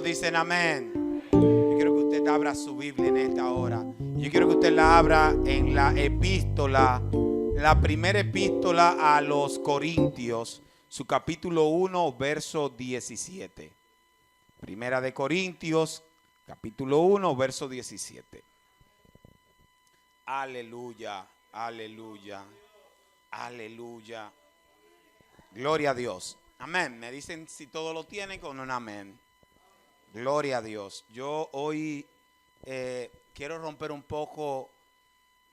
dicen amén? Yo quiero que usted abra su Biblia en esta hora. Yo quiero que usted la abra en la epístola, la primera epístola a los Corintios, su capítulo 1, verso 17. Primera de Corintios, capítulo 1, verso 17. Aleluya, aleluya, aleluya. Gloria a Dios. Amén. Me dicen si todo lo tienen con un amén. Gloria a Dios. Yo hoy quiero romper un poco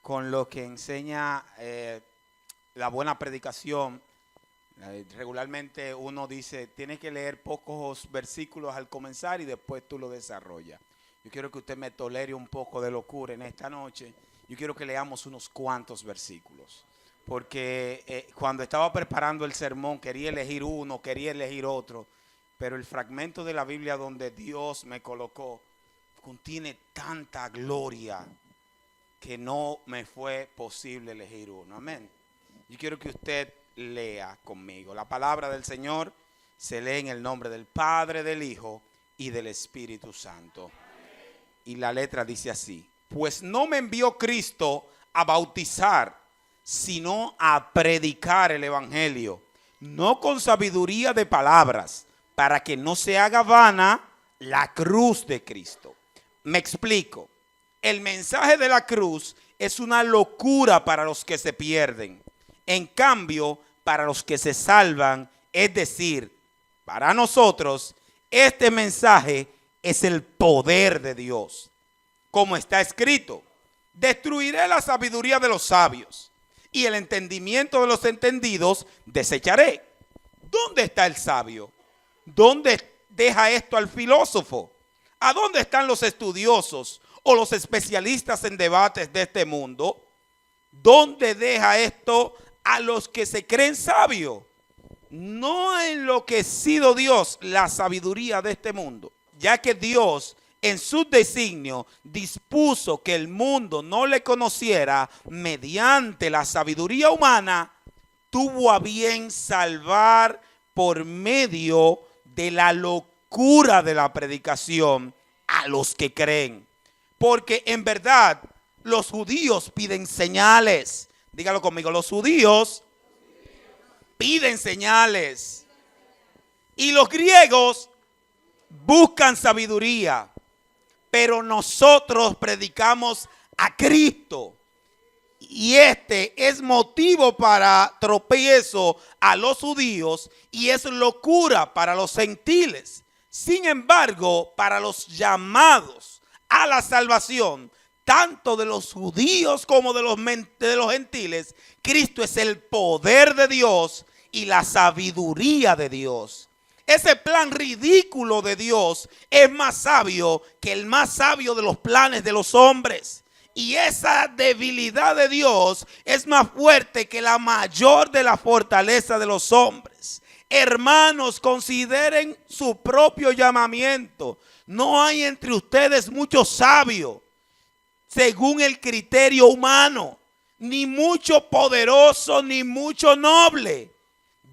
con lo que enseña la buena predicación. Regularmente uno dice, tienes que leer pocos versículos al comenzar y después tú lo desarrollas. Yo quiero que usted me tolere un poco de locura en esta noche. Yo quiero que leamos unos cuantos versículos. Porque cuando estaba preparando el sermón quería elegir uno, quería elegir otro. Pero el fragmento de la Biblia donde Dios me colocó contiene tanta gloria que no me fue posible elegir uno. Amén. Yo quiero que usted lea conmigo. La palabra del Señor se lee en el nombre del Padre, del Hijo y del Espíritu Santo. Y la letra dice así: pues no me envió Cristo a bautizar, sino a predicar el evangelio, no con sabiduría de palabras, para que no se haga vana la cruz de Cristo. Me explico. El mensaje de la cruz es una locura para los que se pierden. En cambio, para los que se salvan, es decir, para nosotros, este mensaje es el poder de Dios. Como está escrito, destruiré la sabiduría de los sabios y el entendimiento de los entendidos desecharé. ¿Dónde está el sabio? ¿Dónde deja esto al filósofo? ¿A dónde están los estudiosos o los especialistas en debates de este mundo? ¿Dónde deja esto a los que se creen sabios? ¿No ha enloquecido Dios la sabiduría de este mundo? Ya que Dios en su designio dispuso que el mundo no le conociera mediante la sabiduría humana, tuvo a bien salvar por medio de la locura de la predicación a los que creen. Porque en verdad los judíos piden señales. Dígalo conmigo, los judíos piden señales. Y los griegos buscan sabiduría. Pero nosotros predicamos a Cristo. Y este es motivo para tropiezo a los judíos y es locura para los gentiles. Sin embargo, para los llamados a la salvación, tanto de los judíos como de los gentiles, Cristo es el poder de Dios y la sabiduría de Dios. Ese plan ridículo de Dios es más sabio que el más sabio de los planes de los hombres. Y esa debilidad de Dios es más fuerte que la mayor de la fortaleza de los hombres. Hermanos, consideren su propio llamamiento. No hay entre ustedes mucho sabio, según el criterio humano, ni mucho poderoso, ni mucho noble.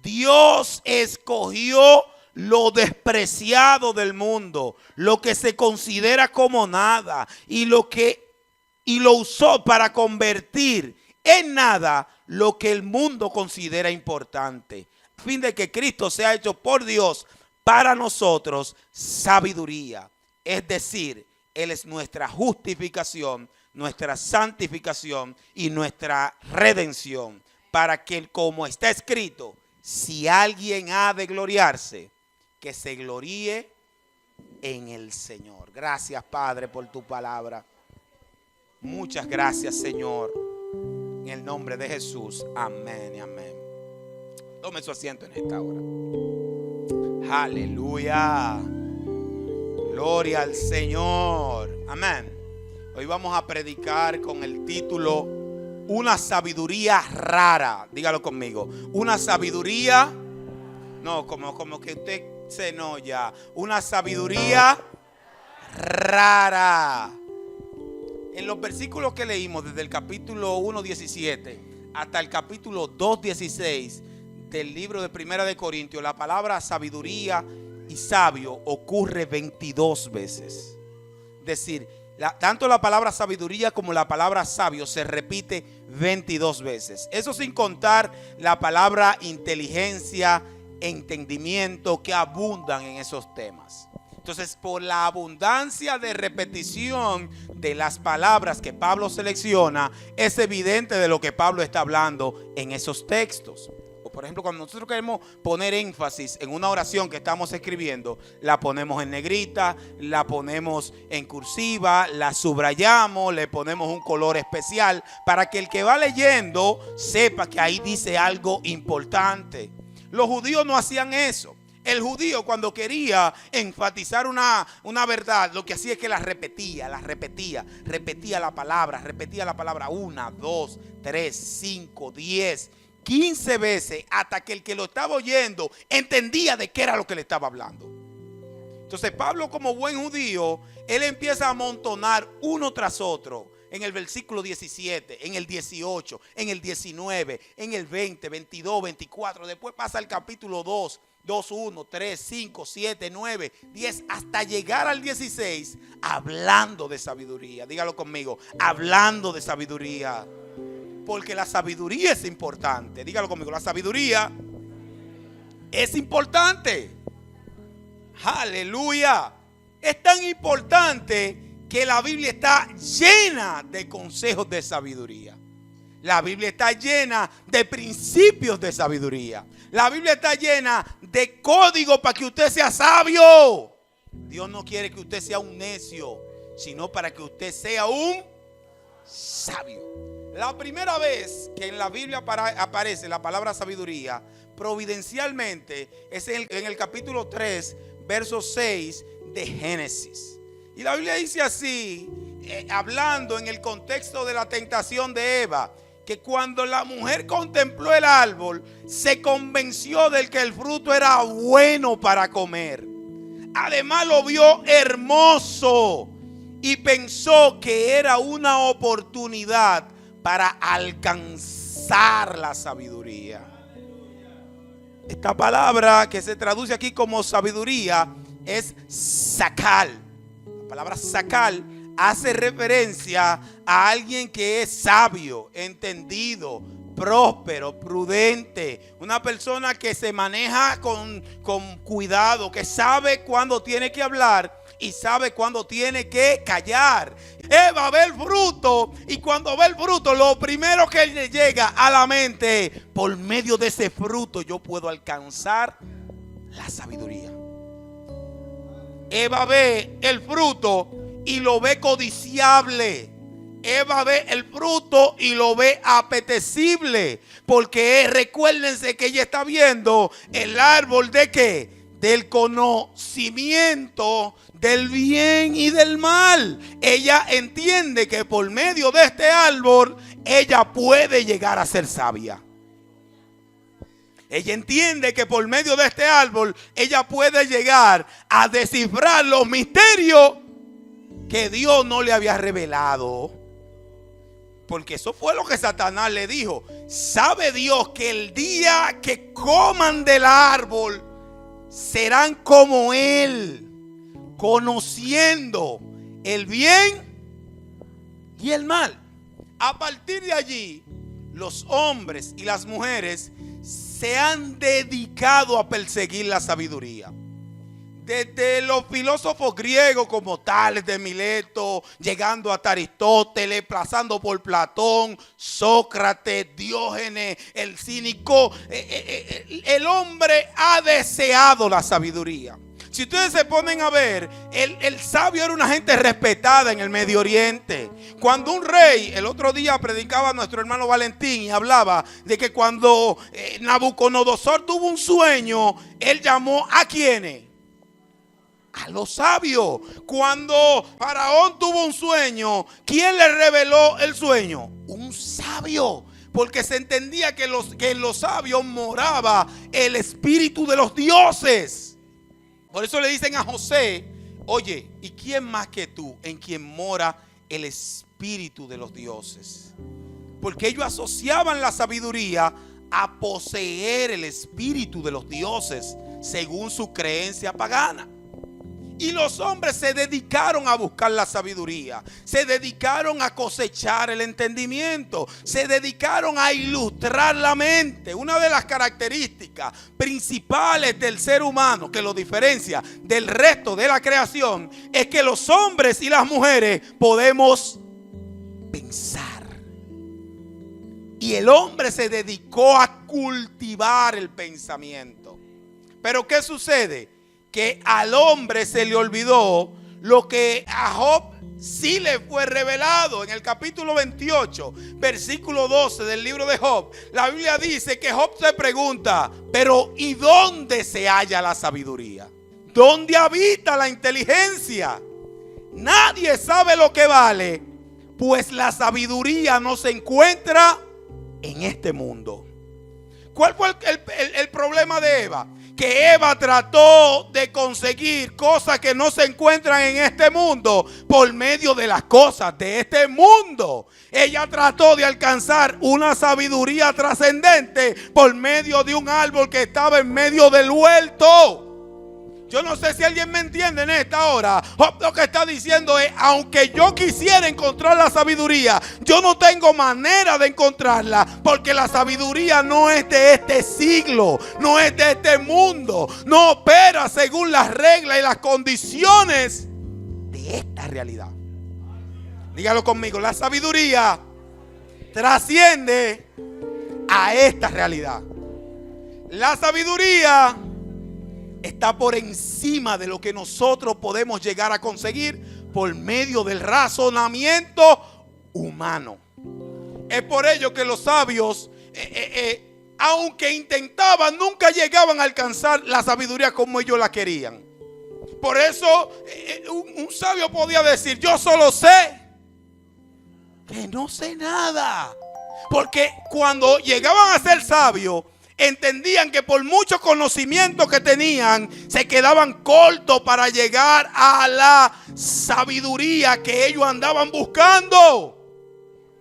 Dios escogió lo despreciado del mundo, lo que se considera como nada, y lo usó para convertir en nada lo que el mundo considera importante, a fin de que Cristo sea hecho por Dios para nosotros sabiduría. Es decir, Él es nuestra justificación, nuestra santificación y nuestra redención, para que, como está escrito, si alguien ha de gloriarse, que se gloríe en el Señor. Gracias, Padre, por tu palabra. Muchas gracias, Señor. En el nombre de Jesús. Amén y amén. Tome su asiento en esta hora. Aleluya. Gloria al Señor. Amén. Hoy vamos a predicar con el título Una sabiduría rara. Dígalo conmigo. Una sabiduría. No, como que usted se enoja. Una sabiduría rara. En los versículos que leímos desde el capítulo 1:17 hasta el capítulo 2:16 del libro de Primera de Corintios, la palabra sabiduría y sabio ocurre 22 veces. Es decir, tanto la palabra sabiduría como la palabra sabio se repite 22 veces. Eso sin contar la palabra inteligencia, entendimiento, que abundan en esos temas. Entonces, por la abundancia de repetición de las palabras que Pablo selecciona, es evidente de lo que Pablo está hablando en esos textos. O por ejemplo, cuando nosotros queremos poner énfasis en una oración que estamos escribiendo, la ponemos en negrita, la ponemos en cursiva, la subrayamos, le ponemos un color especial para que el que va leyendo sepa que ahí dice algo importante. Los judíos no hacían eso. El judío, cuando quería enfatizar una verdad, lo que hacía es que repetía la palabra 1, 2, 3, 5, 10, 15 veces, hasta que el que lo estaba oyendo entendía de qué era lo que le estaba hablando. Entonces Pablo, como buen judío, él empieza a amontonar uno tras otro. En el versículo 17, en el 18, en el 19, en el 20, 22, 24. Después pasa al capítulo 2, 2, 1, 3, 5, 7, 9, 10, hasta llegar al 16, hablando de sabiduría. Dígalo conmigo, hablando de sabiduría. Porque la sabiduría es importante. Dígalo conmigo, la sabiduría es importante. Aleluya. Es tan importante que la Biblia está llena de consejos de sabiduría. La Biblia está llena de principios de sabiduría. La Biblia está llena de códigos para que usted sea sabio. Dios no quiere que usted sea un necio, sino para que usted sea un sabio. La primera vez que en la Biblia aparece la palabra sabiduría, providencialmente, es en el capítulo 3, verso 6 de Génesis. Y la Biblia dice así, hablando en el contexto de la tentación de Eva, que cuando la mujer contempló el árbol, se convenció de que el fruto era bueno para comer. Además lo vio hermoso y pensó que era una oportunidad para alcanzar la sabiduría. Esta palabra que se traduce aquí como sabiduría es sakal. La palabra sakal hace referencia a alguien que es sabio, entendido, próspero, prudente. Una persona que se maneja con cuidado, que sabe cuándo tiene que hablar y sabe cuándo tiene que callar. Eva ve el fruto y cuando ve el fruto, lo primero que le llega a la mente, por medio de ese fruto yo puedo alcanzar la sabiduría. Eva ve el fruto y lo ve codiciable. Eva ve el fruto y lo ve apetecible. Porque recuérdense que ella está viendo el árbol de ¿qué? Del conocimiento del bien y del mal. Ella entiende que por medio de este árbol ella puede llegar a ser sabia. Ella entiende que por medio de este árbol ella puede llegar a descifrar los misterios que Dios no le había revelado. Porque eso fue lo que Satanás le dijo. ¿Sabe Dios que el día que coman del árbol serán como Él, conociendo el bien y el mal? A partir de allí, los hombres y las mujeres se han dedicado a perseguir la sabiduría. Desde los filósofos griegos como Tales de Mileto, llegando hasta Aristóteles, pasando por Platón, Sócrates, Diógenes, el cínico, el hombre ha deseado la sabiduría. Si ustedes se ponen a ver, el sabio era una gente respetada en el Medio Oriente. Cuando un rey, el otro día predicaba nuestro hermano Valentín y hablaba de que cuando Nabucodonosor tuvo un sueño, él llamó ¿a quiénes? A los sabios. Cuando Faraón tuvo un sueño, ¿quién le reveló el sueño? Un sabio. Porque se entendía que en los sabios moraba el espíritu de los dioses. Por eso le dicen a José, oye, ¿y quién más que tú en quien mora el espíritu de los dioses? Porque ellos asociaban la sabiduría a poseer el espíritu de los dioses. según su creencia pagana. Y los hombres se dedicaron a buscar la sabiduría, se dedicaron a cosechar el entendimiento, se dedicaron a ilustrar la mente. Una de las características principales del ser humano que lo diferencia del resto de la creación es que los hombres y las mujeres podemos pensar. Y el hombre se dedicó a cultivar el pensamiento. Pero ¿qué sucede? Que al hombre se le olvidó lo que a Job sí le fue revelado. En el capítulo 28, versículo 12 del libro de Job, la Biblia dice que Job se pregunta, pero ¿y dónde se halla la sabiduría? ¿Dónde habita la inteligencia? Nadie sabe lo que vale, pues la sabiduría no se encuentra en este mundo. ¿Cuál fue el problema de Eva? Que Eva trató de conseguir cosas que no se encuentran en este mundo por medio de las cosas de este mundo. Ella trató de alcanzar una sabiduría trascendente por medio de un árbol que estaba en medio del huerto. Yo no sé si alguien me entiende en esta hora. Job lo que está diciendo es, aunque yo quisiera encontrar la sabiduría, yo no tengo manera de encontrarla, porque la sabiduría no es de este siglo, no es de este mundo, no opera según las reglas y las condiciones de esta realidad. Dígalo conmigo, la sabiduría trasciende a esta realidad. La sabiduría está por encima de lo que nosotros podemos llegar a conseguir por medio del razonamiento humano. Es por ello que los sabios, aunque intentaban, nunca llegaban a alcanzar la sabiduría como ellos la querían. Por eso un sabio podía decir, yo solo sé que no sé nada. Porque cuando llegaban a ser sabios, entendían que por mucho conocimiento que tenían, se quedaban cortos para llegar a la sabiduría que ellos andaban buscando.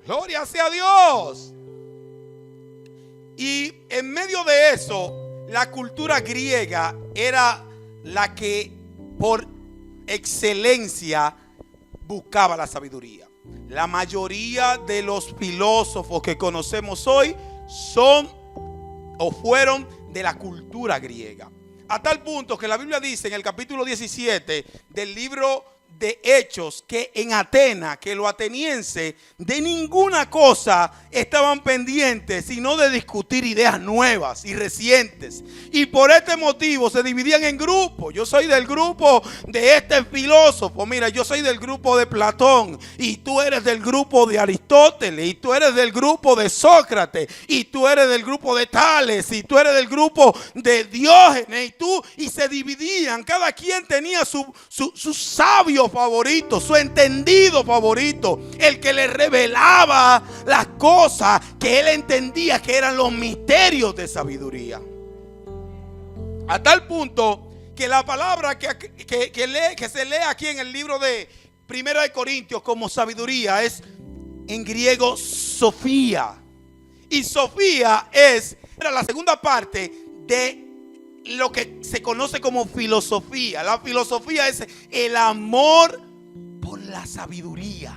Gloria sea Dios. Y en medio de eso, la cultura griega era la que por excelencia buscaba la sabiduría. La mayoría de los filósofos que conocemos hoy son o fueron de la cultura griega. A tal punto que la Biblia dice en el capítulo 17 del libro de Hechos que en Atenas, que los atenienses de ninguna cosa estaban pendientes sino de discutir ideas nuevas y recientes, y por este motivo se dividían en grupos. Yo soy del grupo de este filósofo, mira, yo soy del grupo de Platón, y tú eres del grupo de Aristóteles, y tú eres del grupo de Sócrates, y tú eres del grupo de Tales, y tú eres del grupo de Diógenes, y se dividían. Cada quien tenía su sabio favorito, su entendido favorito, el que le revelaba las cosas que él entendía que eran los misterios de sabiduría. A tal punto que la palabra que se lee aquí en el libro de Primera de Corintios como sabiduría es en griego Sofía. Y Sofía era la segunda parte de lo que se conoce como filosofía. La filosofía es el amor por la sabiduría.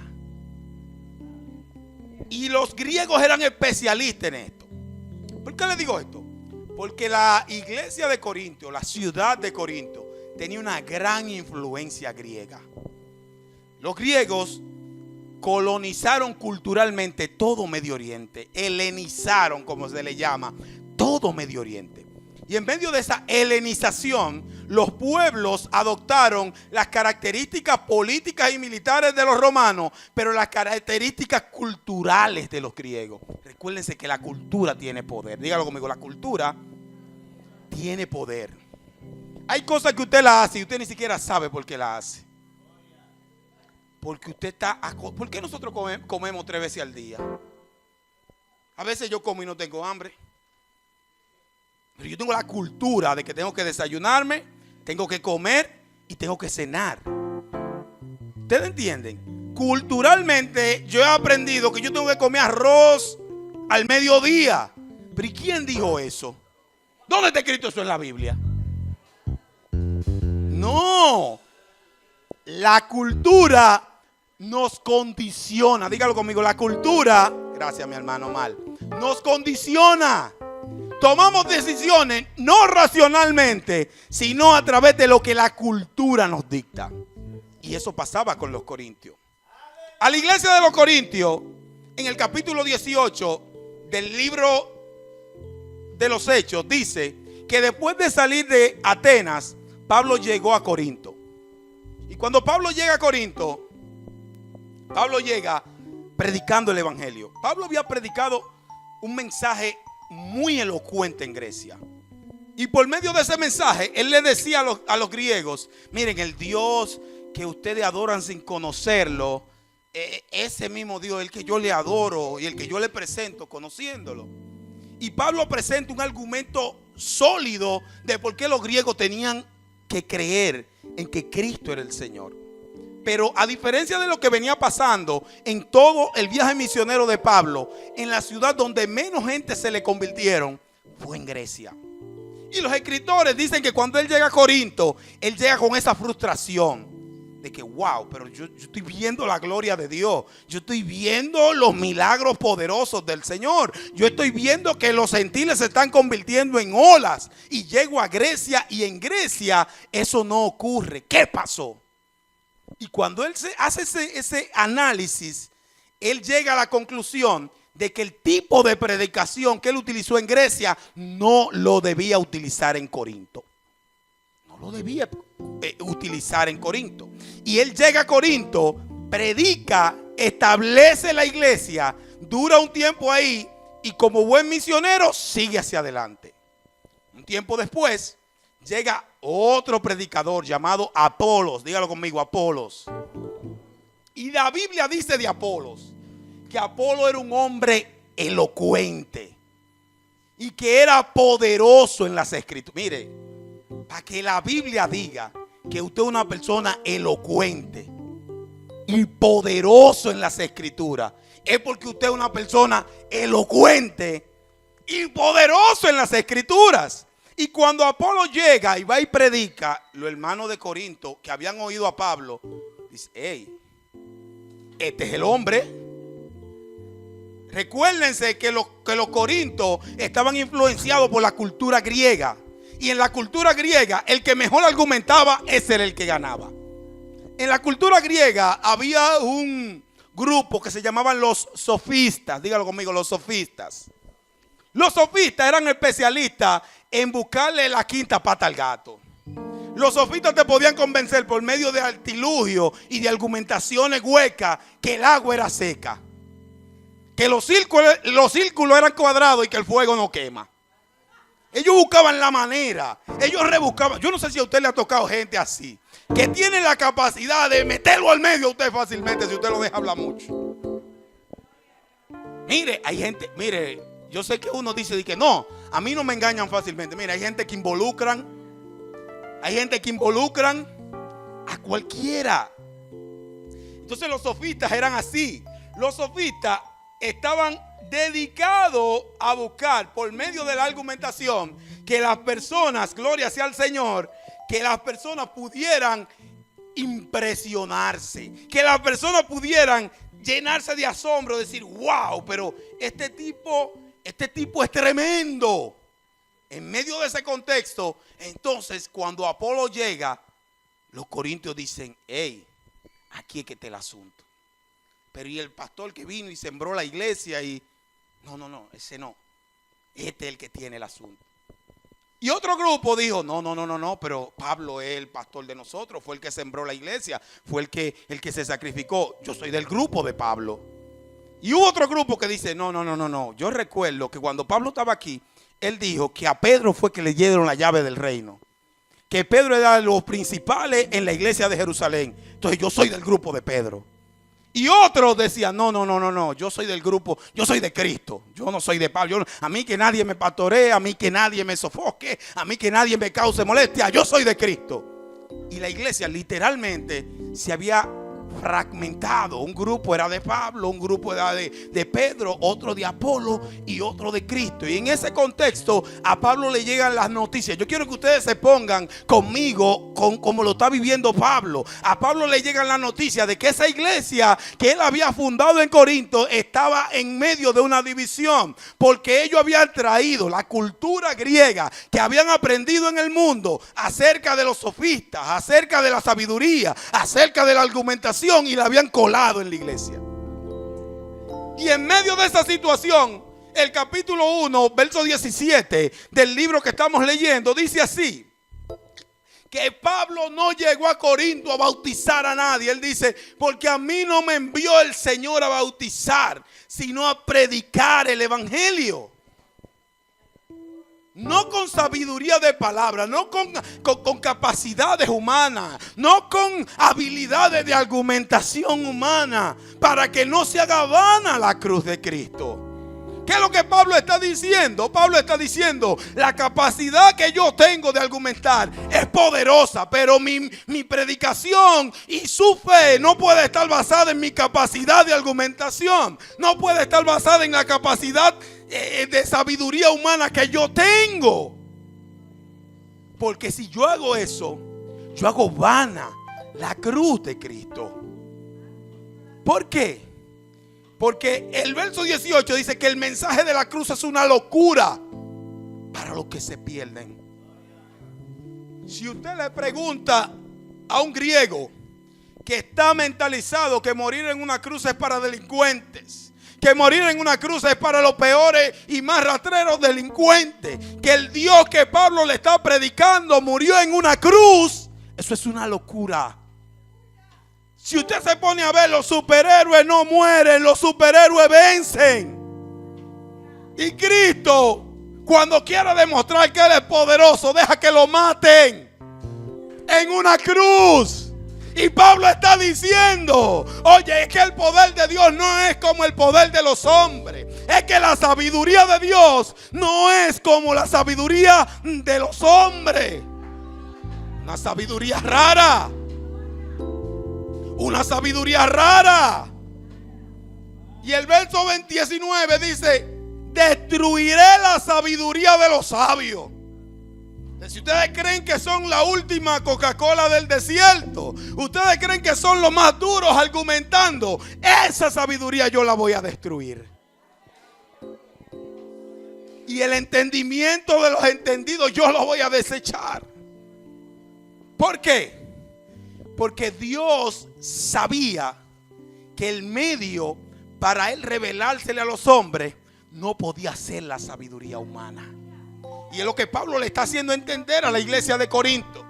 Y los griegos eran especialistas en esto. ¿Por qué les digo esto? Porque la iglesia de Corinto, la ciudad de Corinto, tenía una gran influencia griega. Los griegos colonizaron culturalmente todo Medio Oriente, helenizaron, como se le llama, todo Medio Oriente. Y en medio de esa helenización, los pueblos adoptaron las características políticas y militares de los romanos, pero las características culturales de los griegos. Recuérdense que la cultura tiene poder. Dígalo conmigo, la cultura tiene poder. Hay cosas que usted la hace y usted ni siquiera sabe por qué la hace. Porque usted está... ¿Por qué nosotros comemos 3 veces al día? A veces yo como y no tengo hambre. Pero yo tengo la cultura de que tengo que desayunarme, tengo que comer y tengo que cenar. ¿Ustedes entienden? Culturalmente yo he aprendido que yo tengo que comer arroz al mediodía. Pero ¿y quién dijo eso? ¿Dónde está escrito eso en la Biblia? No. La cultura nos condiciona. Dígalo conmigo, la cultura, gracias mi hermano Mal, nos condiciona. Tomamos decisiones no racionalmente, sino a través de lo que la cultura nos dicta. Y eso pasaba con los corintios. A la iglesia de los corintios, en el capítulo 18 del libro de los Hechos, dice que después de salir de Atenas, Pablo llegó a Corinto. Y cuando Pablo llega a Corinto, Pablo llega predicando el evangelio. Pablo había predicado un mensaje muy elocuente en Grecia. Y por medio de ese mensaje, él le decía a los griegos: miren, el Dios que ustedes adoran sin conocerlo, ese mismo Dios, el que yo le adoro y el que yo le presento conociéndolo. Y Pablo presenta un argumento sólido de por qué los griegos tenían que creer en que Cristo era el Señor. Pero a diferencia de lo que venía pasando en todo el viaje misionero de Pablo, en la ciudad donde menos gente se le convirtieron fue en Grecia. Y los escritores dicen que cuando él llega a Corinto, él llega con esa frustración de que wow, pero yo estoy viendo la gloria de Dios. Yo estoy viendo los milagros poderosos del Señor. Yo estoy viendo que los gentiles se están convirtiendo en olas. Y llego a Grecia y en Grecia eso no ocurre. ¿Qué pasó? Y cuando él hace ese análisis, él llega a la conclusión de que el tipo de predicación que él utilizó en Grecia no lo debía utilizar en Corinto. No lo debía utilizar en Corinto. Y él llega a Corinto, predica, establece la iglesia, dura un tiempo ahí y como buen misionero sigue hacia adelante. Un tiempo después llega otro predicador llamado Apolos. Dígalo conmigo, Apolos. Y la Biblia dice de Apolos que Apolo era un hombre elocuente y que era poderoso en las escrituras. Mire, para que la Biblia diga que usted es una persona elocuente y poderoso en las escrituras, es porque usted es una persona elocuente y poderoso en las escrituras. Y cuando Apolo llega y va y predica, los hermanos de Corinto que habían oído a Pablo, dice: hey, este es el hombre. Recuérdense que los corintios estaban influenciados por la cultura griega. Y en la cultura griega, el que mejor argumentaba, ese era el que ganaba. En la cultura griega había un grupo que se llamaban los sofistas. Dígalo conmigo, los sofistas. Los sofistas eran especialistas en buscarle la quinta pata al gato. Los sofistas te podían convencer por medio de artilugios y de argumentaciones huecas que el agua era seca, que los círculos eran cuadrados y que el fuego no quema. Ellos buscaban la manera, ellos rebuscaban. Yo no sé si a usted le ha tocado gente así, que tiene la capacidad de meterlo al medio a usted fácilmente si usted lo deja hablar mucho. Mire, hay gente, mire, yo sé que uno dice que no, a mí no me engañan fácilmente. Mira, hay gente que involucran a cualquiera. Entonces los sofistas eran así. Los sofistas estaban dedicados a buscar por medio de la argumentación que las personas, gloria sea al Señor, que las personas pudieran impresionarse, que las personas pudieran llenarse de asombro, decir: wow, pero este tipo es tremendo. En medio de ese contexto, entonces cuando Apolo llega, los corintios dicen: hey, aquí es que está el asunto. Pero y el pastor que vino y sembró la iglesia y no, ese no. Este es el que tiene el asunto. Y otro grupo dijo: no, pero Pablo es el pastor de nosotros, fue el que sembró la iglesia, fue el que se sacrificó. Yo soy del grupo de Pablo. Y hubo otro grupo que dice: no. Yo recuerdo que cuando Pablo estaba aquí, él dijo que a Pedro fue que le dieron la llave del reino. Que Pedro era de los principales en la iglesia de Jerusalén. Entonces yo soy del grupo de Pedro. Y otros decían: no, yo soy del grupo, yo soy de Cristo, yo no soy de Pablo. A mí que nadie me pastoree, a mí que nadie me sofoque, a mí que nadie me cause molestia, yo soy de Cristo. Y la iglesia literalmente se había fragmentado. Un grupo era de Pablo, un grupo era de Pedro, otro de Apolo y otro de Cristo. Y en ese contexto a Pablo le llegan las noticias. Yo quiero que ustedes se pongan conmigo como lo está viviendo Pablo. A Pablo le llegan las noticias de que esa iglesia que él había fundado en Corinto estaba en medio de una división, porque ellos habían traído la cultura griega que habían aprendido en el mundo acerca de los sofistas, acerca de la sabiduría, acerca de la argumentación, y la habían colado en la iglesia. Y en medio de esa situación, el capítulo 1, verso 17 del libro que estamos leyendo, dice así: que Pablo no llegó a Corinto a bautizar a nadie. Él dice: porque a mí no me envió el Señor a bautizar, sino a predicar el evangelio. No con sabiduría de palabra, no con capacidades humanas, no con habilidades de argumentación humana, para que no se haga vana la cruz de Cristo. ¿Qué es lo que Pablo está diciendo? Pablo está diciendo: la capacidad que yo tengo de argumentar es poderosa, pero mi predicación y su fe no puede estar basada en mi capacidad de argumentación. No puede estar basada en la capacidad de sabiduría humana que yo tengo. Porque si yo hago eso, yo hago vana la cruz de Cristo. ¿Por qué? Porque el verso 18 dice que el mensaje de la cruz es una locura para los que se pierden. Si usted le pregunta a un griego que está mentalizado que morir en una cruz es para delincuentes, que morir en una cruz es para los peores y más rastreros delincuentes, que el Dios que Pablo le está predicando murió en una cruz, eso es una locura. Si usted se pone a ver, los superhéroes no mueren, los superhéroes vencen. Y Cristo, cuando quiere demostrar que Él es poderoso, deja que lo maten en una cruz. Y Pablo está diciendo: oye, es que el poder de Dios no es como el poder de los hombres. Es que la sabiduría de Dios no es como la sabiduría de los hombres. Una sabiduría rara. Una sabiduría rara. Y el verso 19 dice: destruiré la sabiduría de los sabios. Si ustedes creen que son la última Coca-Cola del desierto, ustedes creen que son los más duros argumentando, esa sabiduría yo la voy a destruir. Y el entendimiento de los entendidos yo lo voy a desechar. ¿Por qué? Porque Dios sabía que el medio para Él revelársele a los hombres no podía ser la sabiduría humana. Y es lo que Pablo le está haciendo entender a la iglesia de Corinto.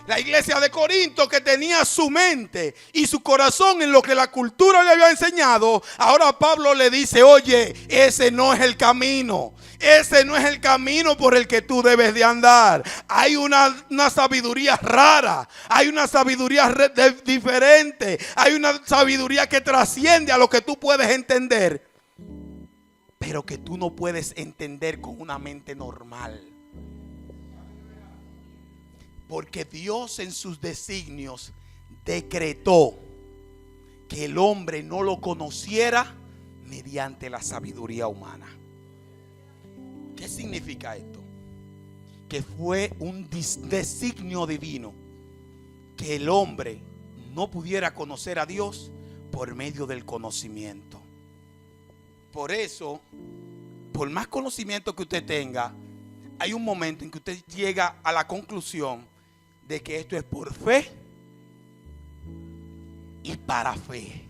La iglesia de Corinto, que tenía su mente y su corazón en lo que la cultura le había enseñado, ahora Pablo le dice: oye, ese no es el camino. Ese no es el camino por el que tú debes de andar. Hay una sabiduría rara. Hay una sabiduría diferente. Hay una sabiduría que trasciende a lo que tú puedes entender, pero que tú no puedes entender con una mente normal. Porque Dios en sus designios decretó que el hombre no lo conociera mediante la sabiduría humana. ¿Qué significa esto? Que fue un designio divino que el hombre no pudiera conocer a Dios por medio del conocimiento. Por eso, por más conocimiento que usted tenga, hay un momento en que usted llega a la conclusión de que esto es por fe y para fe.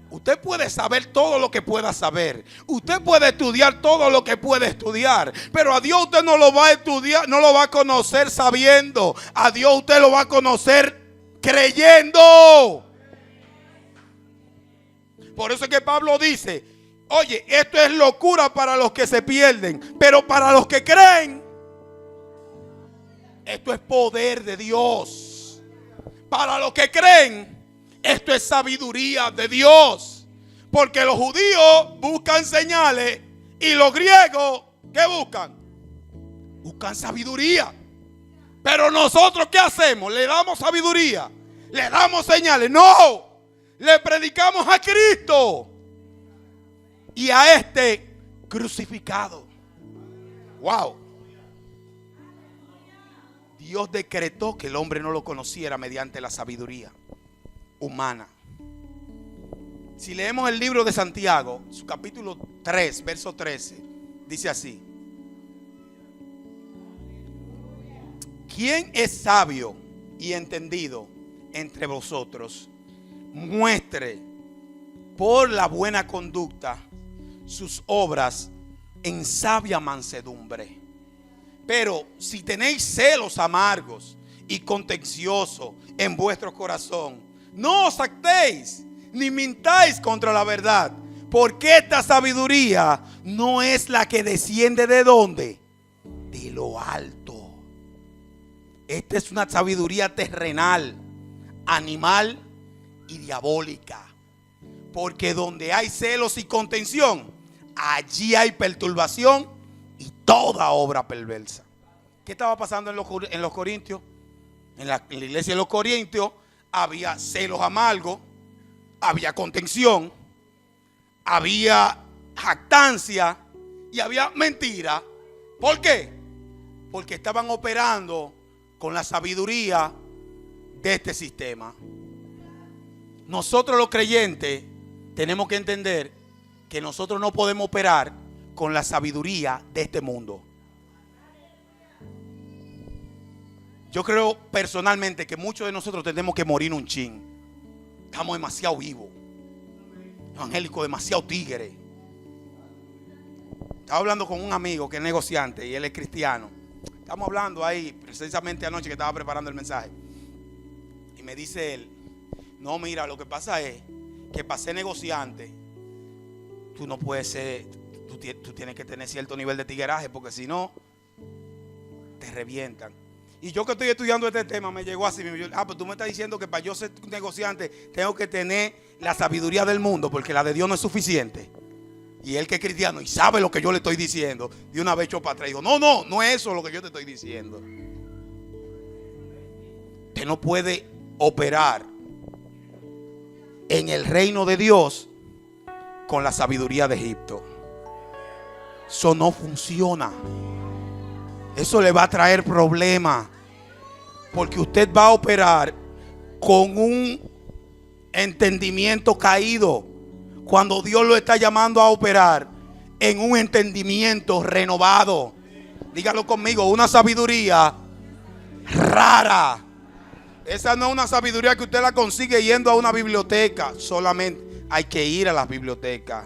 Usted puede saber todo lo que pueda saber. Usted puede estudiar todo lo que puede estudiar. Pero a Dios usted no lo va a estudiar, no lo va a conocer sabiendo. A Dios usted lo va a conocer creyendo. Por eso es que Pablo dice: oye, esto es locura para los que se pierden, pero para los que creen, esto es poder de Dios. Para los que creen, esto es sabiduría de Dios. Porque los judíos buscan señales y los griegos, ¿qué buscan? Buscan sabiduría. Pero nosotros, ¿qué hacemos? ¿Le damos sabiduría? ¿Le damos señales? No. Le predicamos a Cristo y a este crucificado. Wow. Dios decretó que el hombre no lo conociera mediante la sabiduría humana. Si leemos el libro de Santiago, su capítulo 3, verso 13, dice así: ¿quién es sabio y entendido entre vosotros? Muestre por la buena conducta sus obras en sabia mansedumbre. Pero si tenéis celos amargos y contenciosos en vuestro corazón, no os actéis ni mintáis contra la verdad, porque esta sabiduría no es la que desciende ¿de dónde? De lo alto. Esta es una sabiduría terrenal, animal y diabólica. Porque donde hay celos y contención, allí hay perturbación y toda obra perversa. ¿Qué estaba pasando en los Corintios? En la iglesia de los Corintios había celos amargos, había contención, había jactancia y había mentira. ¿Por qué? Porque estaban operando con la sabiduría de este sistema. Nosotros los creyentes tenemos que entender que nosotros no podemos operar con la sabiduría de este mundo. Yo creo personalmente que muchos de nosotros tenemos que morir un chin. Estamos demasiado vivos, evangélicos demasiado tigres. Estaba hablando con un amigo que es negociante y él es cristiano. Estamos hablando ahí precisamente anoche que estaba preparando el mensaje. Y me dice él: no, mira, lo que pasa es que para ser negociante tú no puedes ser, tú tienes que tener cierto nivel de tigueraje, porque si no te revientan. Y yo que estoy estudiando este tema me llegó así: pues tú me estás diciendo que para yo ser negociante tengo que tener la sabiduría del mundo, porque la de Dios no es suficiente. Y él que es cristiano y sabe lo que yo le estoy diciendo, de una vez echó para atrás y dijo: no es eso lo que yo te estoy diciendo. Usted no puede operar en el reino de Dios con la sabiduría de Egipto. Eso no funciona. Eso le va a traer problemas, porque usted va a operar con un entendimiento caído, cuando Dios lo está llamando a operar en un entendimiento renovado. Dígalo conmigo: una sabiduría rara. Esa no es una sabiduría que usted la consigue yendo a una biblioteca. Solamente hay que ir a las bibliotecas.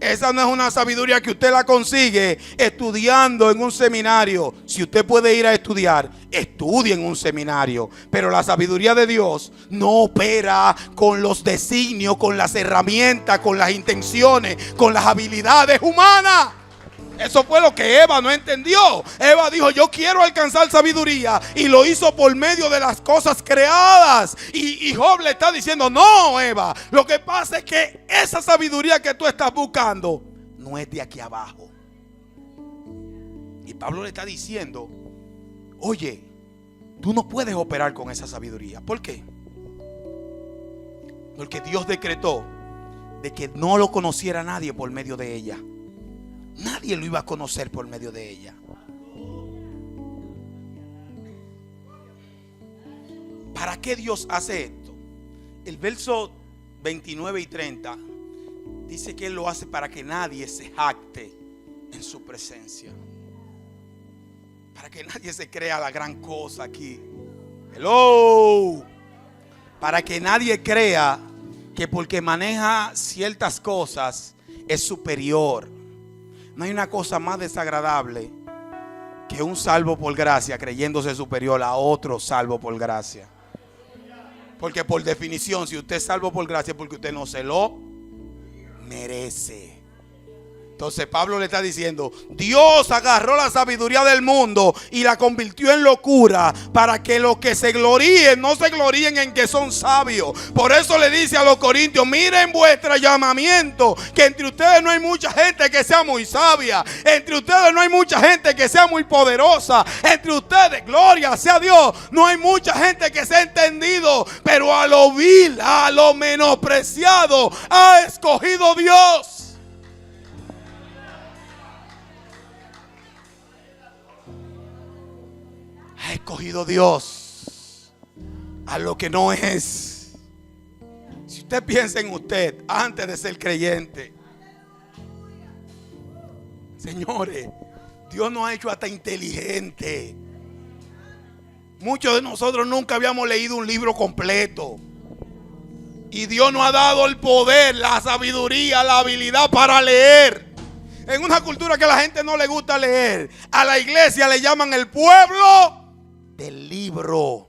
Esa no es una sabiduría que usted la consigue estudiando en un seminario. Si usted puede ir a estudiar, estudie en un seminario. Pero la sabiduría de Dios no opera con los designios, con las herramientas, con las intenciones, con las habilidades humanas. Eso fue lo que Eva no entendió. Eva dijo: yo quiero alcanzar sabiduría, y lo hizo por medio de las cosas creadas. Y Job le está diciendo: no, Eva, lo que pasa es que esa sabiduría que tú estás buscando no es de aquí abajo. Y Pablo le está diciendo: oye, tú no puedes operar con esa sabiduría. ¿Por qué? Porque Dios decretó de que no lo conociera nadie por medio de ella. Nadie lo iba a conocer por medio de ella. ¿Para qué Dios hace esto? El verso 29 y 30 dice que Él lo hace para que nadie se jacte en su presencia. Para que nadie se crea la gran cosa aquí. Hello. Para que nadie crea que porque maneja ciertas cosas es superior. No hay una cosa más desagradable que un salvo por gracia creyéndose superior a otro salvo por gracia. Porque por definición, si usted es salvo por gracia, es porque usted no se lo merece. Entonces Pablo le está diciendo, Dios agarró la sabiduría del mundo y la convirtió en locura para que los que se gloríen no se gloríen en que son sabios. Por eso le dice a los corintios, miren vuestro llamamiento, que entre ustedes no hay mucha gente que sea muy sabia, entre ustedes no hay mucha gente que sea muy poderosa, entre ustedes, gloria sea Dios, no hay mucha gente que sea entendido, pero a lo vil, a lo menospreciado ha escogido Dios. Ha escogido Dios a lo que no es. Si usted piensa en usted antes de ser creyente, señores, Dios nos ha hecho hasta inteligente. Muchos de nosotros nunca habíamos leído un libro completo. Y Dios nos ha dado el poder, la sabiduría, la habilidad para leer. En una cultura que a la gente no le gusta leer, a la iglesia le llaman el pueblo del libro.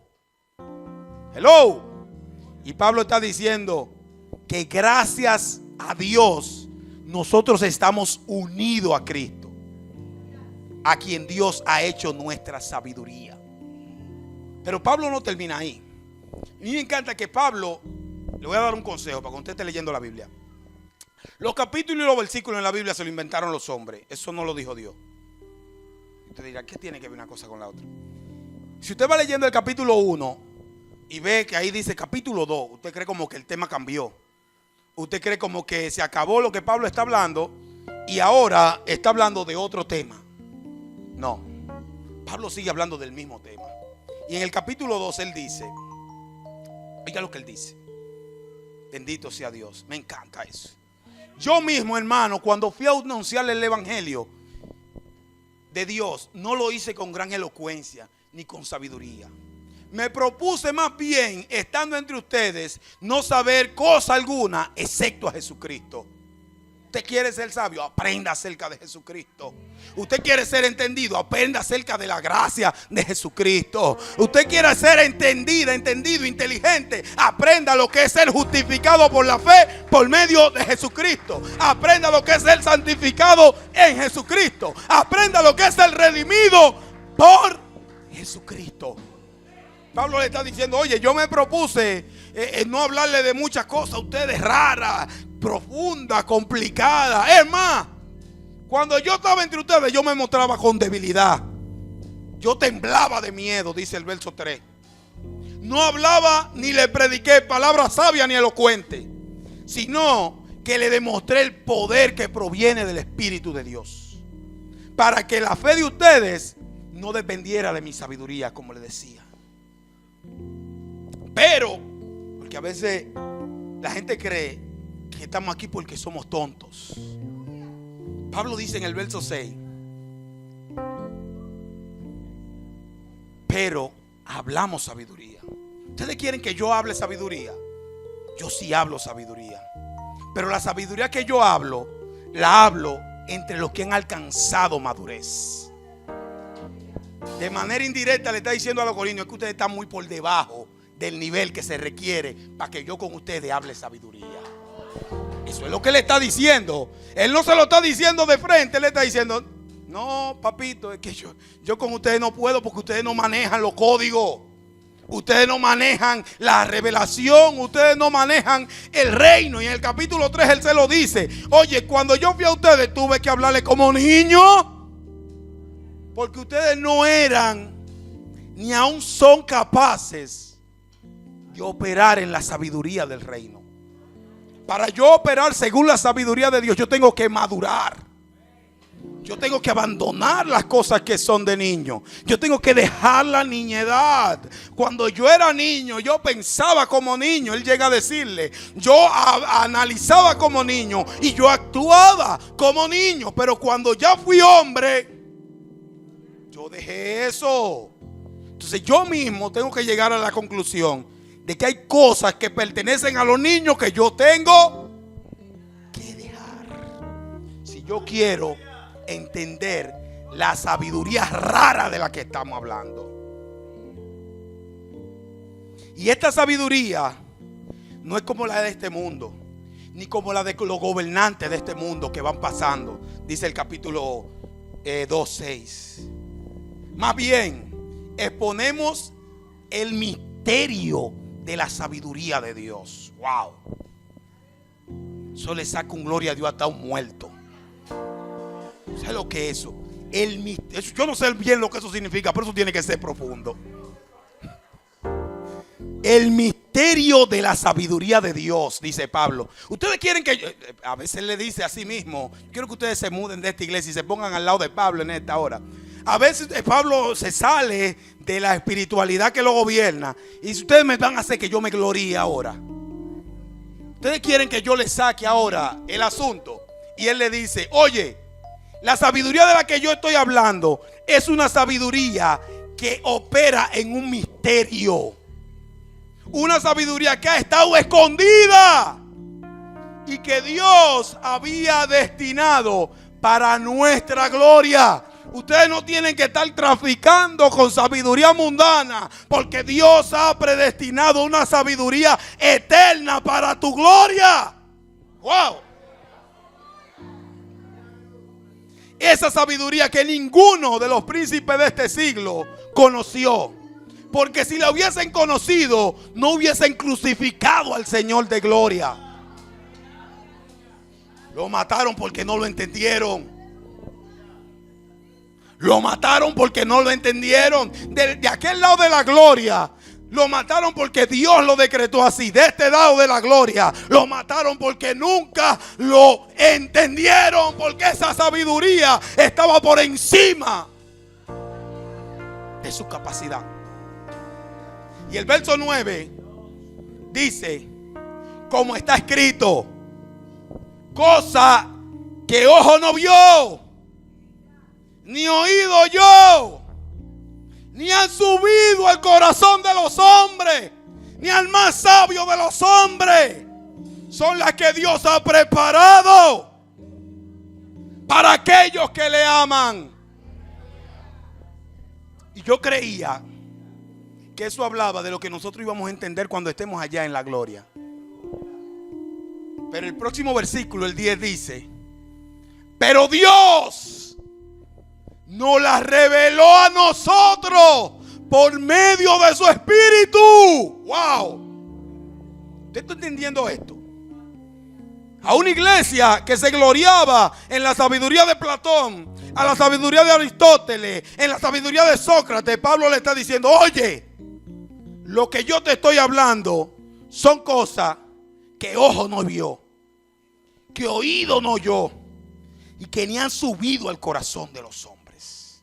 Hello. Y Pablo está diciendo que gracias a Dios nosotros estamos unidos a Cristo, a quien Dios ha hecho nuestra sabiduría. Pero Pablo no termina ahí. A mí me encanta que Pablo, le voy a dar un consejo para que usted esté leyendo la Biblia. Los capítulos y los versículos en la Biblia se lo inventaron los hombres. Eso no lo dijo Dios. Usted dirá, ¿qué tiene que ver una cosa con la otra? Si usted va leyendo el capítulo 1 y ve que ahí dice capítulo 2, usted cree como que el tema cambió. Usted cree como que se acabó lo que Pablo está hablando y ahora está hablando de otro tema. No, Pablo sigue hablando del mismo tema. Y en el capítulo 2 él dice, oiga lo que él dice. Bendito sea Dios, me encanta eso. Yo mismo, hermano, cuando fui a anunciarle el evangelio de Dios, no lo hice con gran elocuencia ni con sabiduría. Me propuse más bien, estando entre ustedes, no saber cosa alguna excepto a Jesucristo. Usted quiere ser sabio, aprenda acerca de Jesucristo. Usted quiere ser entendido, aprenda acerca de la gracia de Jesucristo. Usted quiere ser entendido, inteligente, aprenda lo que es ser justificado por la fe por medio de Jesucristo. Aprenda lo que es ser santificado en Jesucristo. Aprenda lo que es ser redimido por Jesucristo. Pablo le está diciendo, oye, yo me propuse no hablarle de muchas cosas a ustedes raras, profundas, complicadas. Es más, cuando yo estaba entre ustedes, yo me mostraba con debilidad. Yo temblaba de miedo, dice el verso 3. No hablaba ni le prediqué palabras sabias ni elocuentes, sino que le demostré el poder que proviene del Espíritu de Dios, para que la fe de ustedes no dependiera de mi sabiduría, como le decía. Pero, porque a veces la gente cree que estamos aquí porque somos tontos. Pablo dice en el verso 6, pero hablamos sabiduría. ¿Ustedes quieren que yo hable sabiduría? Yo sí hablo sabiduría. Pero la sabiduría que yo hablo, la hablo entre los que han alcanzado madurez. De manera indirecta le está diciendo a los corintios que ustedes están muy por debajo del nivel que se requiere para que yo con ustedes hable sabiduría. Eso es lo que le está diciendo. Él no se lo está diciendo de frente. Él le está diciendo, no, papito, es que yo con ustedes no puedo porque ustedes no manejan los códigos. Ustedes no manejan la revelación. Ustedes no manejan el reino. Y en el capítulo 3 él se lo dice. Oye, cuando yo fui a ustedes tuve que hablarles como niños, porque ustedes no eran ni aún son capaces de operar en la sabiduría del reino. Para yo operar según la sabiduría de Dios, yo tengo que madurar. Yo tengo que abandonar las cosas que son de niño. Yo tengo que dejar la niñedad. Cuando yo era niño, yo pensaba como niño. Él llega a decirle, yo analizaba como niño y yo actuaba como niño. Pero cuando ya fui hombre, yo dejé eso. Entonces yo mismo tengo que llegar a la conclusión de que hay cosas que pertenecen a los niños que yo tengo que dejar. Si yo quiero entender la sabiduría rara de la que estamos hablando. Y esta sabiduría no es como la de este mundo. ni como la de los gobernantes de este mundo que van pasando, dice el capítulo 2:6. Más bien, exponemos el misterio de la sabiduría de Dios. Wow. Eso le saca un gloria a Dios hasta un muerto. ¿Sabes lo que es eso? Yo no sé bien lo que eso significa, pero eso tiene que ser profundo. El misterio de la sabiduría de Dios, dice Pablo. Ustedes quieren que a veces le dice a sí mismo, quiero que ustedes se muden de esta iglesia y se pongan al lado de Pablo en esta hora. A veces Pablo se sale de la espiritualidad que lo gobierna. Y si ustedes me van a hacer que yo me gloríe ahora, ustedes quieren que yo le saque ahora el asunto. Y él le dice, oye, la sabiduría de la que yo estoy hablando es una sabiduría que opera en un misterio. Una sabiduría que ha estado escondida y que Dios había destinado para nuestra gloria. Ustedes no tienen que estar traficando con sabiduría mundana, porque Dios ha predestinado una sabiduría eterna para tu gloria. Wow. Esa sabiduría que ninguno de los príncipes de este siglo conoció. Porque si la hubiesen conocido, no hubiesen crucificado al Señor de gloria. Lo mataron porque no lo entendieron. Lo mataron porque no lo entendieron. De aquel lado de la gloria, lo mataron porque Dios lo decretó así. De este lado de la gloria, lo mataron porque nunca lo entendieron. Porque esa sabiduría estaba por encima de su capacidad. Y el verso 9 dice, como está escrito, cosa que ojo no vio, ni oído oyó, ni han subido al corazón de los hombres, ni al más sabio de los hombres, son las que Dios ha preparado para aquellos que le aman. Y yo creía que eso hablaba de lo que nosotros íbamos a entender cuando estemos allá en la gloria. Pero el próximo versículo, el 10, dice, pero Dios nos la reveló a nosotros por medio de su Espíritu. Wow. ¿Usted está entendiendo esto? A una iglesia que se gloriaba en la sabiduría de Platón, a la sabiduría de Aristóteles, en la sabiduría de Sócrates, Pablo le está diciendo, oye, lo que yo te estoy hablando son cosas que ojo no vio, que oído no oyó y que ni han subido al corazón de los hombres.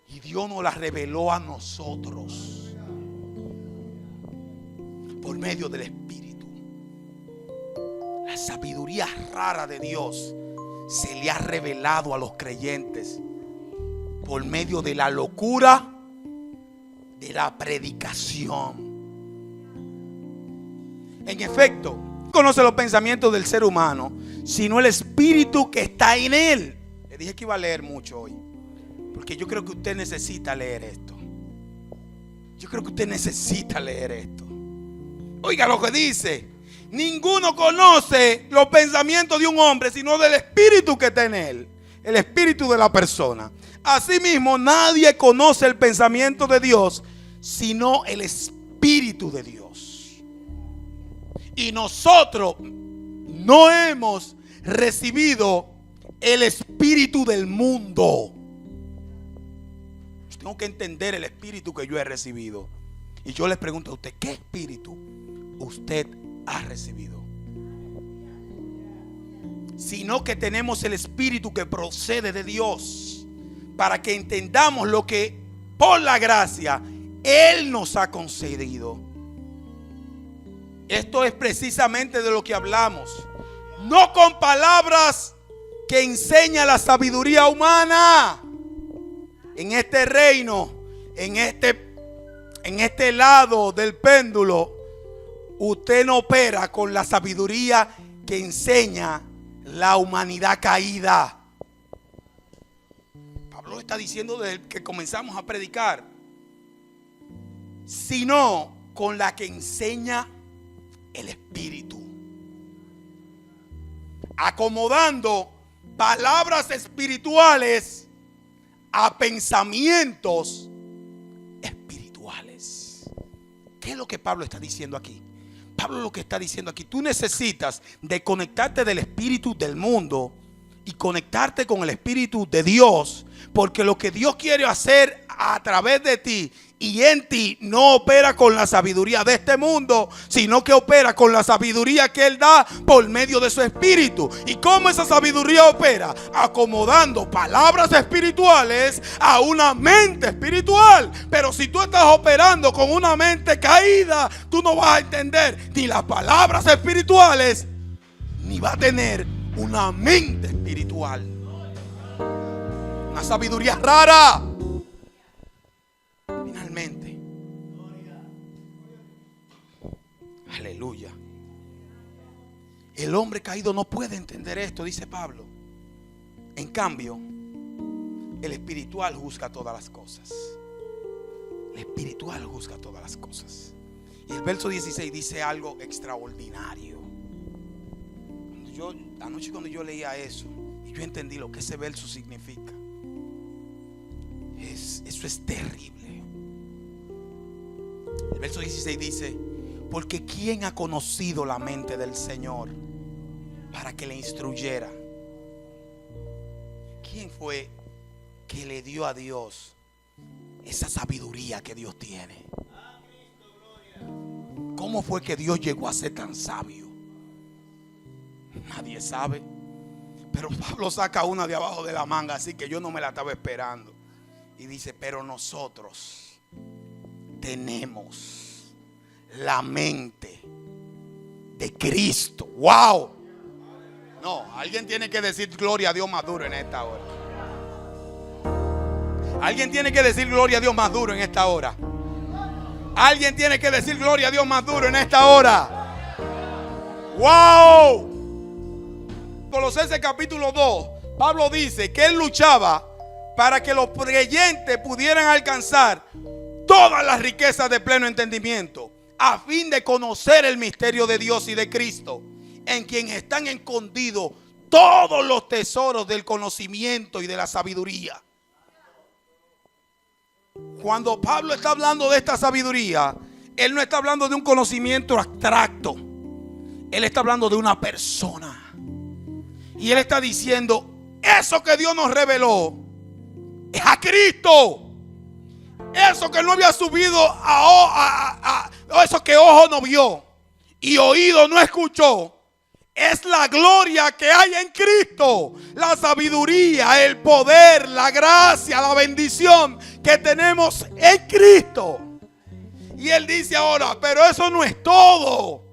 Y Dios nos las reveló a nosotros por medio del Espíritu. La sabiduría rara de Dios se le ha revelado a los creyentes por medio de la locura de la predicación. En efecto, no conoce los pensamientos del ser humano, sino el espíritu que está en él. Le dije que iba a leer mucho hoy, porque yo creo que usted necesita leer esto. Yo creo que usted necesita leer esto. Oiga lo que dice: ninguno conoce los pensamientos de un hombre, sino del espíritu que está en él, el espíritu de la persona. Asimismo, nadie conoce el pensamiento de Dios, sino el Espíritu de Dios. Y nosotros no hemos recibido el espíritu del mundo. Yo tengo que entender el espíritu que yo he recibido. Y yo les pregunto a usted, ¿qué espíritu usted ha recibido? Sino que tenemos el espíritu que procede de Dios, para que entendamos lo que por la gracia Él nos ha concedido. Esto es precisamente de lo que hablamos, no con palabras que enseña la sabiduría humana. En este reino, en este lado del péndulo, usted no opera con la sabiduría que enseña la humanidad caída. Pablo está diciendo desde que comenzamos a predicar, sino con la que enseña el Espíritu. acomodando palabras espirituales a pensamientos espirituales. ¿Qué es lo que Pablo está diciendo aquí? Pablo lo que está diciendo aquí, tú necesitas de conectarte del espíritu del mundo y conectarte con el espíritu de Dios, porque lo que Dios quiere hacer a través de ti y en ti no opera con la sabiduría de este mundo, sino que opera con la sabiduría que Él da por medio de su espíritu. ¿Y cómo esa sabiduría opera? Acomodando palabras espirituales a una mente espiritual. Pero si tú estás operando con una mente caída, tú no vas a entender ni las palabras espirituales, ni vas a tener una mente espiritual. Una sabiduría rara. Finalmente, aleluya, el hombre caído no puede entender esto, dice Pablo. En cambio, el espiritual juzga todas las cosas. El espiritual juzga todas las cosas. Y el verso 16 dice algo extraordinario. Anoche cuando yo leía eso y yo entendí lo que ese verso significa, eso es terrible. El verso 16 dice: porque ¿quién ha conocido la mente del Señor para que le instruyera? ¿Quién fue que le dio a Dios esa sabiduría que Dios tiene? ¿Cómo fue que Dios llegó a ser tan sabio? Nadie sabe. Pero Pablo saca una de abajo de la manga, así que yo no me la estaba esperando. Y dice: pero nosotros tenemos la mente de Cristo. ¡Wow! No, alguien tiene que decir gloria a Dios más duro en esta hora. Alguien tiene que decir gloria a Dios más duro en esta hora. Alguien tiene que decir gloria a Dios más duro en esta hora. ¡Wow! Colosenses capítulo 2, Pablo dice que él luchaba para que los creyentes pudieran alcanzar todas las riquezas de pleno entendimiento, a fin de conocer el misterio de Dios y de Cristo, en quien están escondidos todos los tesoros del conocimiento y de la sabiduría. Cuando Pablo está hablando de esta sabiduría, él no está hablando de un conocimiento abstracto. Él está hablando de una persona. Y él está diciendo: eso que Dios nos reveló es a Cristo. Eso que no había subido eso que ojo no vio y oído no escuchó, es la gloria que hay en Cristo. La sabiduría, el poder, la gracia, la bendición que tenemos en Cristo. Y él dice ahora: pero eso no es todo.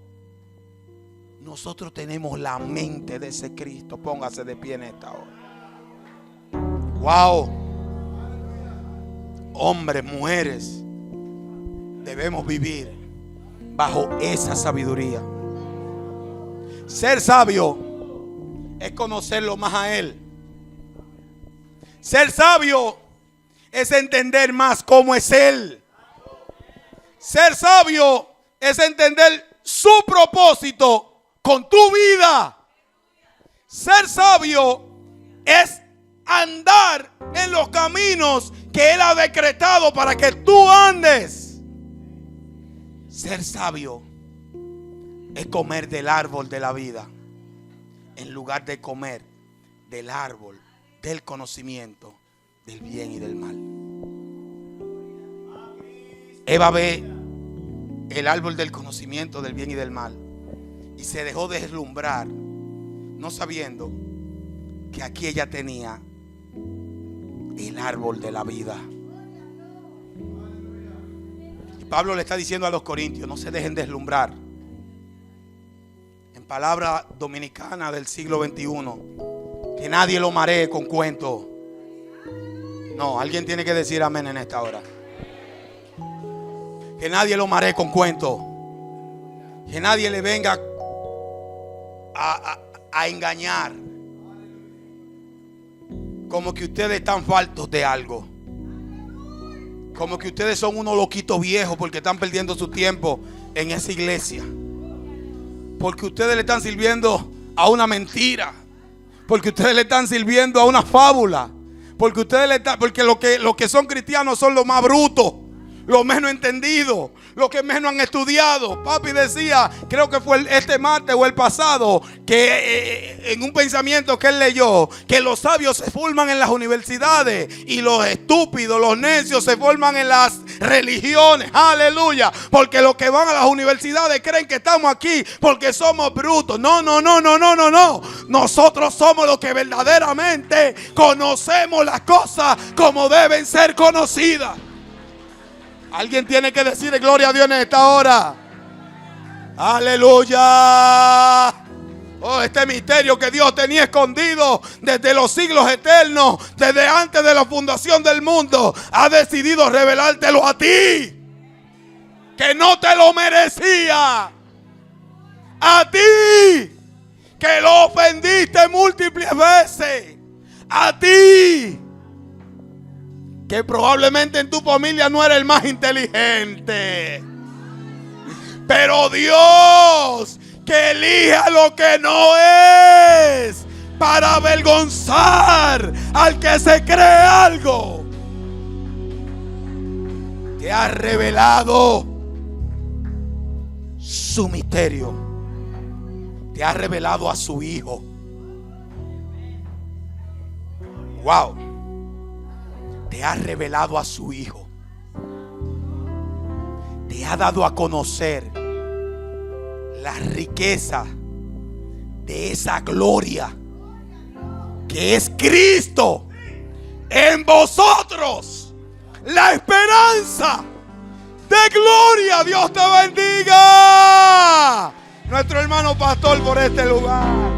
Nosotros tenemos la mente de ese Cristo. Póngase de pie en esta hora. Wow. Hombres, mujeres, debemos vivir bajo esa sabiduría. Ser sabio es conocerlo más a Él. Ser sabio es entender más cómo es Él. Ser sabio es entender su propósito con tu vida. Ser sabio es andar en los caminos que Él ha decretado para que tú andes. Ser sabio es comer del árbol de la vida en lugar de comer del árbol del conocimiento del bien y del mal. Eva ve el árbol del conocimiento del bien y del mal y se dejó deslumbrar, no sabiendo que aquí ella tenía el árbol de la vida. Y Pablo le está diciendo a los corintios: no se dejen deslumbrar. En palabra dominicana del siglo XXI, que nadie lo maree con cuentos. No, alguien tiene que decir amén en esta hora. Que nadie lo maree con cuentos. Que nadie le venga a engañar. Como que ustedes están faltos de algo. Como que ustedes son unos loquitos viejos porque están perdiendo su tiempo en esa iglesia. Porque ustedes le están sirviendo a una mentira. Porque ustedes le están sirviendo a una fábula. Porque ustedes los que son cristianos son los más brutos, los menos entendidos, los que menos han estudiado. Papi decía, creo que fue este martes o el pasado, que en un pensamiento que él leyó, que los sabios se forman en las universidades y los estúpidos, los necios se forman en las religiones. Aleluya. Porque los que van a las universidades creen que estamos aquí porque somos brutos. No. Nosotros somos los que verdaderamente conocemos las cosas como deben ser conocidas. Alguien tiene que decir gloria a Dios en esta hora. Aleluya. Oh, este misterio que Dios tenía escondido desde los siglos eternos, desde antes de la fundación del mundo, ha decidido revelártelo a ti, que no te lo merecía. A ti, que lo ofendiste múltiples veces. A ti, que probablemente en tu familia no eres el más inteligente. Pero Dios, que elija lo que no es para avergonzar al que se cree algo, te ha revelado su misterio. Te ha revelado a su Hijo. Wow. Te ha revelado a su Hijo. Te ha dado a conocer la riqueza de esa gloria que es Cristo en vosotros, la esperanza de gloria. Dios te bendiga. Nuestro hermano pastor por este lugar.